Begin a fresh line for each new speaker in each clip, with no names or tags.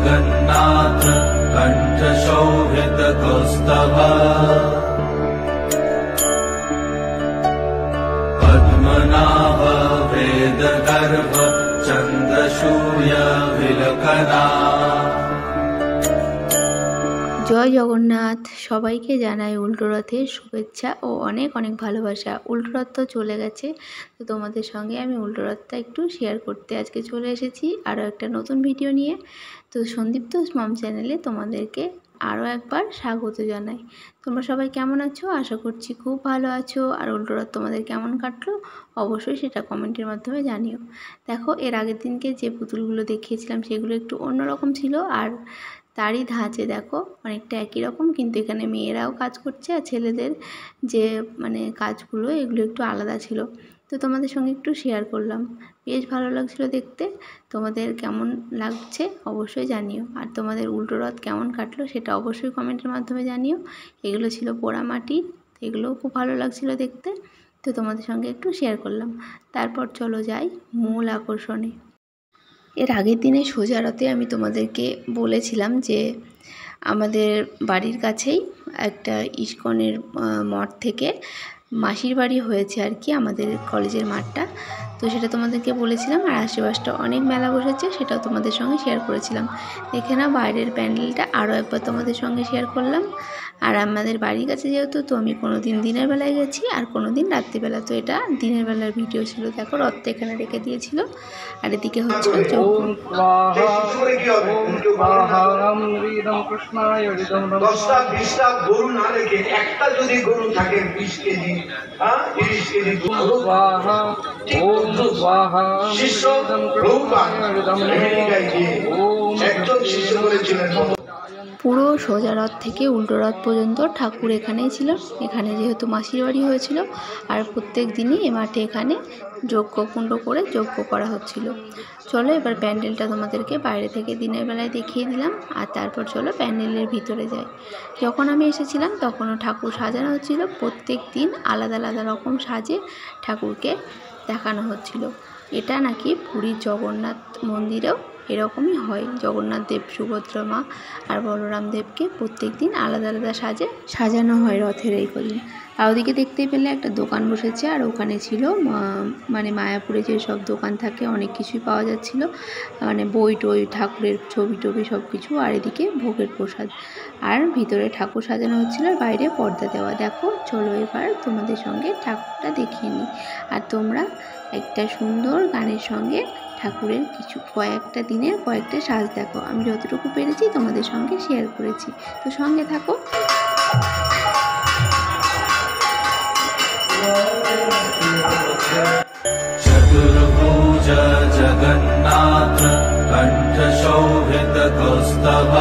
जगन्नाथ कंठ शोभित कौस्तभ पद्मनाभ वेद गर्भ चंद्रसूर्य विलकना।
জয় জগন্নাথ। সবাইকে জানাই উল্টো রথের শুভেচ্ছা ও অনেক অনেক ভালোবাসা। উল্টো রথ তো চলে গেছে, তো তোমাদের সঙ্গে আমি উল্টো রথটা একটু শেয়ার করতে আজকে চলে এসেছি আরও একটা নতুন ভিডিও নিয়ে। তো সন্দীপ্ত মম চ্যানেলে তোমাদেরকে আরও একবার স্বাগত জানাই। তোমরা সবাই কেমন আছো? আশা করছি খুব ভালো আছো। আর উল্টো রথ তোমাদের কেমন কাটলো অবশ্যই সেটা কমেন্টের মাধ্যমে জানিও। দেখো, এর আগের দিনকে যে পুতুলগুলো দেখিয়েছিলাম সেগুলো একটু অন্যরকম ছিল, আর তারই ধাঁচে দেখো অনেকটা একই রকম, কিন্তু এখানে মেয়েরাও কাজ করছে আর ছেলেদের যে কাজগুলো এগুলো একটু আলাদা ছিল। তো তোমাদের সঙ্গে একটু শেয়ার করলাম, বেশ ভালো লাগছিলো দেখতে। তোমাদের কেমন লাগছে অবশ্যই জানিও, আর তোমাদের উল্টো রথ কেমন কাটলো সেটা অবশ্যই কমেন্টের মাধ্যমে জানিও। এগুলো ছিল পোড়ামাটির, এগুলোও খুব ভালো লাগছিলো দেখতে, তো তোমাদের সঙ্গে একটু শেয়ার করলাম। তারপর চলো যাই মূল আকর্ষণে। এর আগের দিনে সোজা রথে আমি তোমাদেরকে বলেছিলাম যে আমাদের বাড়ির কাছেই একটা ইস্কনের মঠ থেকে মাসির বাড়ি হয়েছে আর কি, আমাদের কলেজের মাঠটা। তো সেটা তোমাদেরকে বলেছিলাম, আর আশেপাশটা অনেক মেলা বসেছে সেটাও তোমাদের সঙ্গে শেয়ার করেছিলাম। দেখে না বাইরের প্যান্ডেলটা আরও একবার তোমাদের সঙ্গে শেয়ার করলাম। আর আমাদের বাড়ির কাছে যেহেতু, তো আমি কোনো দিন দিনের বেলায় গেছি আর কোনো দিন রাত্রিবেলা। তো এটা দিনের বেলার ভিডিও ছিল। দেখো রথটা এখানে রেখে দিয়েছিল, আর এদিকে হচ্ছিল পুরো সোজা রথ থেকে উল্টো রথ পর্যন্ত ঠাকুর এখানেই ছিল। এখানে যেহেতু মাসির বাড়ি হয়েছিল, আর প্রত্যেক দিনই এ মাঠে এখানে যজ্ঞকুণ্ড করে যজ্ঞ করা হচ্ছিল। চলো এবার প্যান্ডেলটা তোমাদেরকে বাইরে থেকে দিনের বেলায় দেখিয়ে দিলাম, আর তারপর চলো প্যান্ডেলের ভিতরে যাই। যখন আমি এসেছিলাম তখনও ঠাকুর সাজানো হচ্ছিল, প্রত্যেক দিন আলাদা আলাদা রকম সাজে ঠাকুরকে দেখানো হচ্ছিল। এটা নাকি পুরীর জগন্নাথ মন্দিরেও এরকমই হয়। জগন্নাথ দেব, সুভদ্রা মা আর বলরাম দেবকে প্রত্যেক দিন আলাদা আলাদা সাজে সাজানো হয় রথের এই কদিন। আর ওদিকে দেখতেই পেলে একটা দোকান বসেছে, আর ওখানে ছিল মায়াপুরে যেসব দোকান থাকে অনেক কিছুই পাওয়া যাচ্ছিল, বই টই, ঠাকুরের ছবি টবি সব কিছু, আর এদিকে ভোগের প্রসাদ। আর ভিতরে ঠাকুর সাজানো হচ্ছিল, আর বাইরে পর্দা দেওয়া। দেখো চলো এবার তোমাদের সঙ্গে ঠাকুরটা দেখিয়ে নিই, আর তোমরা একটা সুন্দর গানের সঙ্গে ঠাকুরের কয়েকটা দিনের কয়েকটা সাজ দেখো। আমি যতটুকু পেরেছি তোমাদের সঙ্গে শেয়ার করেছি, তো সঙ্গে থাকো।
चतुर्भुज जगन्नाथ कंठ शोभित कौस्तभ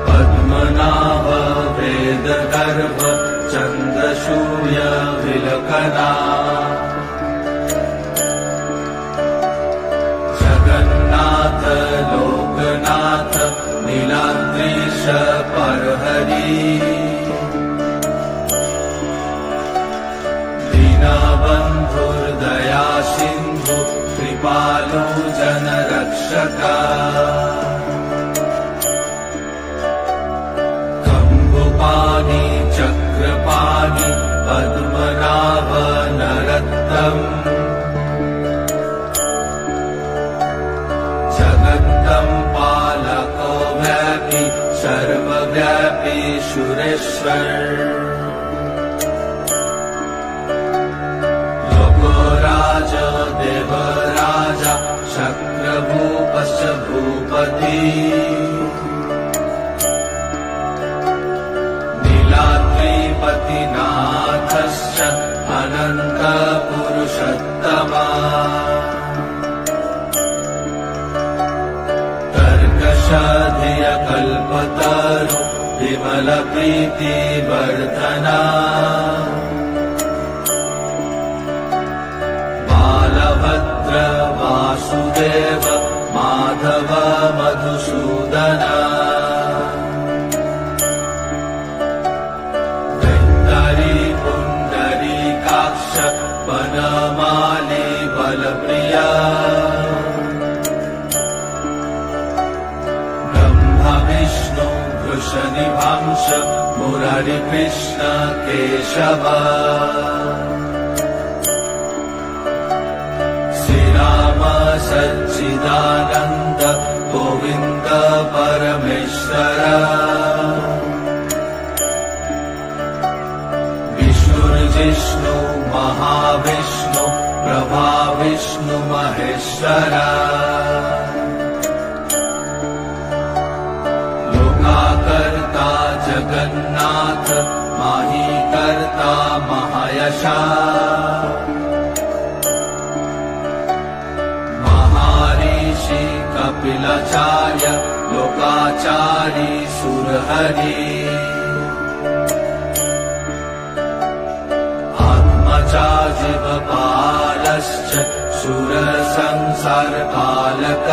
पद्मनाभ वेद गर्भ चंद्रसूर्य विलकना। जगन्नाथ लोकनाथ नीलाद्रीश परहरि दीनबन्धुर्दया सिन्धु कृपालु जनरक्षका। कम्बुपाणि चक्रपाणि पद्मनाभ नरत्तम। जगत्तं पालको व्यापी सर्वव्यापी सुरेश्वर। देवराजा शक्रभूपश्च भूपति। नीलाद्रिपतिनाथश्च अनन्त पुरुषोत्तमा। कर्कशधिय कल्पतरु विमल प्रीति वर्धना। वासुदेव माधव मधुसूदना। वृन्दरी पुण्डरीकाक्ष वनमाली बलप्रिया। निभांश मुरारी कृष्ण केशव श्रीराम सच्चिदानंद गोविंद परमेश्वर विष्णुर्जिष्णु महाविष्णु प्रभा विष्णु महेश्वर लोकाकर्ता जगन्नाथ माही कर्ता महायशा महर्षि कपिलाचार्य लोकाचारी सुरहरि आत्मजा जीवपालश्च सुर संसार पालक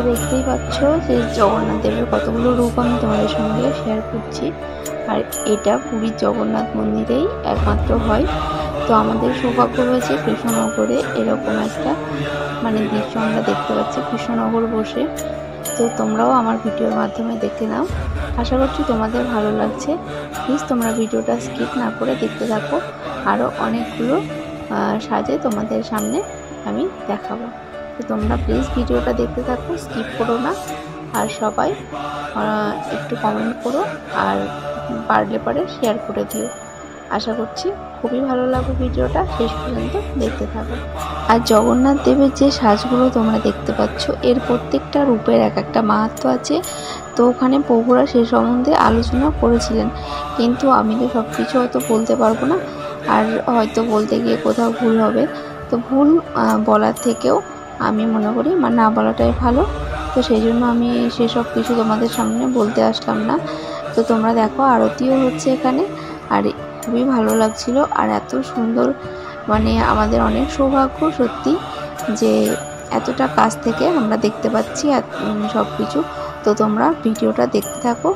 দেখতেই পাচ্ছ যে জগন্নাথ দেবের কতগুলো রূপ আমি তোমাদের সঙ্গে শেয়ার করছি। আর এটা পুরীর জগন্নাথ মন্দিরেই একমাত্র হয়। তো আমাদের সৌভাগ্য হয়েছে কৃষ্ণনগরে এরকম একটা দৃশ্য আমরা দেখতে পাচ্ছি কৃষ্ণনগর বসে। তো তোমরাও আমার ভিডিওর মাধ্যমে দেখে নাও, আশা করছি তোমাদের ভালো লাগছে। প্লিজ তোমরা ভিডিওটা স্কিপ না করে দেখতে থাকো, আরও অনেকগুলো সাজে তোমাদের সামনে আমি দেখাবো। তো তোমরা প্লিজ ভিডিওটা দেখতে থাকো, স্কিপ করো না। আর সবাই একটু কমেন্ট করো, আর পারলে পারে শেয়ার করে দিও। আশা করছি খুবই ভালো লাগবে ভিডিওটা, শেষ পর্যন্ত দেখতে থাকো। আর জগন্নাথ দেবের যে সাজগুলো তোমরা দেখতে পাচ্ছ, এর প্রত্যেকটা রূপের এক একটা মাহাত্ম্য আছে। তো ওখানে প্রভুরা সে সম্বন্ধে আলোচনা করেছিলেন, কিন্তু আমি তো সব কিছু হয়তো বলতে পারবো না, আর হয়তো বলতে গিয়ে কোথাও ভুল হবে। তো ভুল বলার থেকেও আমি মনে করি না বলাটাই ভালো। তো সেই জন্য আমি সেসব কিছু তোমাদের সামনে বলতে আসলাম না। তো তোমরা দেখো আরতিও হচ্ছে এখানে, আর খুবই ভালো লাগছিল। আর এত সুন্দর, আমাদের অনেক সৌভাগ্য সত্যি যে এতটা কাছ থেকে আমরা দেখতে পাচ্ছি সব কিছু। তো তোমরা ভিডিওটা দেখতে থাকো।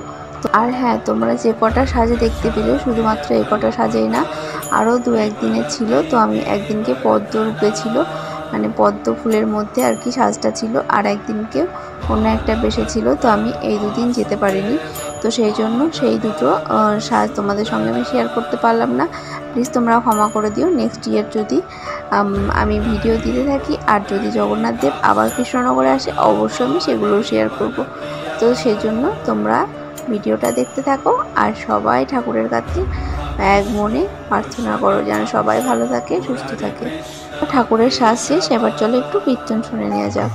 আর হ্যাঁ, তোমরা যে কটা সাজে দেখতে পেলে শুধুমাত্র এই কটা সাজেই না, আরও 2-1 দিনের ছিল। তো আমি একদিনকে পদ্ম রূপে ছিল, পদ্ম ফুলের মধ্যে আর কি সাজটা ছিল, আর একদিনকে অন্য একটা বেশে ছিল। তো আমি এই 2 দিন যেতে পারিনি, তো সেই জন্য সেই দুটো সাজ তোমাদের সঙ্গে আমি শেয়ার করতে পারলাম না। প্লিজ তোমরা ক্ষমা করে দিও। নেক্সট ইয়ার যদি আমি ভিডিও দিতে থাকি, আর যদি জগন্নাথ দেব আবার কৃষ্ণনগরে আসে, অবশ্যই আমি সেগুলো শেয়ার করব। তো সেই জন্য তোমরা ভিডিওটা দেখতে থাকো, আর সবাই ঠাকুরের কাছে এক মনে প্রার্থনা করো যেন সবাই ভালো থাকে, সুস্থ থাকে। ঠাকুরের সাজ শেষ, এবার চলো একটু কীর্তন শুনে নেওয়া যাক।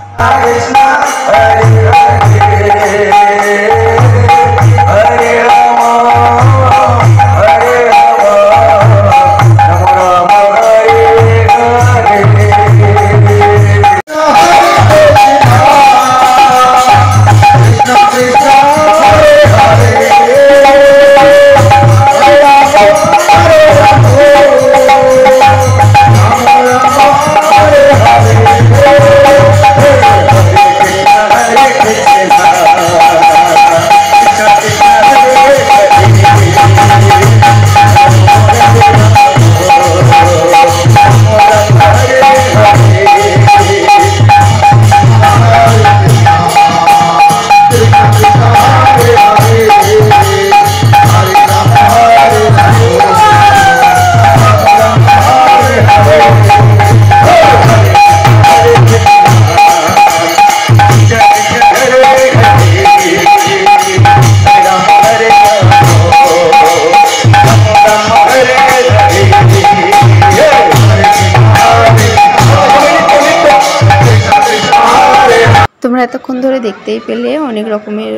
তোমরা এতক্ষণ ধরে দেখতেই পেলে অনেক রকমের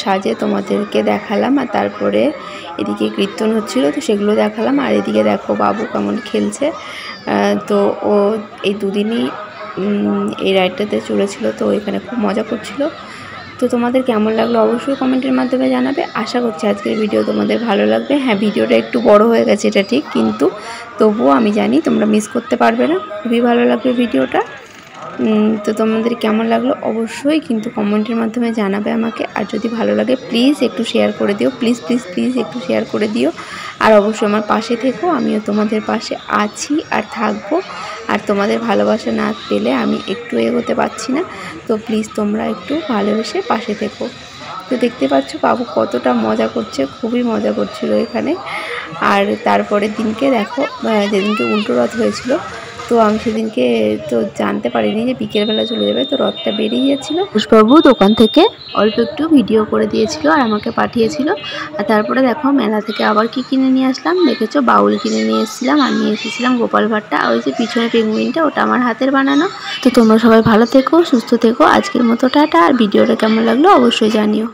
সাজে তোমাদেরকে দেখালাম, আর তারপরে এদিকে কীর্তন হচ্ছিল, তো সেগুলো দেখালাম। আর এদিকে দেখো বাবু কেমন খেলছে। তো ও এই 2 দিনই এই রাইডটাতে চলেছিল, তো এখানে খুব মজা করছিল। তো তোমাদের কেমন লাগলো অবশ্যই কমেন্টের মাধ্যমে জানাবে। আশা করছি আজকের ভিডিও তোমাদের ভালো লাগবে। হ্যাঁ, ভিডিওটা একটু বড় হয়ে গেছে এটা ঠিক, কিন্তু তবুও আমি জানি তোমরা মিস করতে পারবে না, খুবই ভালো লাগবে ভিডিওটা। তো তোমাদের কেমন লাগলো অবশ্যই কিন্তু কমেন্টের মাধ্যমে জানাবে আমাকে। আর যদি ভালো লাগে প্লিজ একটু শেয়ার করে দিও, প্লিজ প্লিজ প্লিজ একটু শেয়ার করে দিও। আর অবশ্যই আমার পাশে থেকো, আমিও তোমাদের পাশে আছি আর থাকবো। আর তোমাদের ভালোবাসা না পেলে আমি একটু এগোতে পারছি না। তো প্লিজ তোমরা একটু ভালোবেসে পাশে থেকো। তো দেখতে পাচ্ছ বাবু কতটা মজা করছে, খুবই মজা করছিল এখানে। আর তারপরের দিনকে দেখো, যেদিনকে উল্টো রথ হয়েছিল, তো আমি সেদিনকে তো জানতে পারিনি যে বিকেলবেলা চলে যাবে, তো রথটা বেরিয়ে যাচ্ছিল। পুষ্পবাবু দোকান থেকে অল্প একটু ভিডিও করে দিয়েছিল আর আমাকে পাঠিয়েছিল। আর তারপরে দেখো মেলা থেকে আবার কি কিনে নিয়ে আসলাম, দেখেছো বাউল কিনে নিয়ে এসেছিলাম, আর নিয়ে এসেছিলাম গোপাল ভাট্টা। ওই যে পিছনে পেঙ্গুইনটা, ওটা আমার হাতের বানানো। তো তোমরা সবাই ভালো থেকো, সুস্থ থেকো। আজকের মতো টাটা। আর ভিডিওটা কেমন লাগলো অবশ্যই জানিও।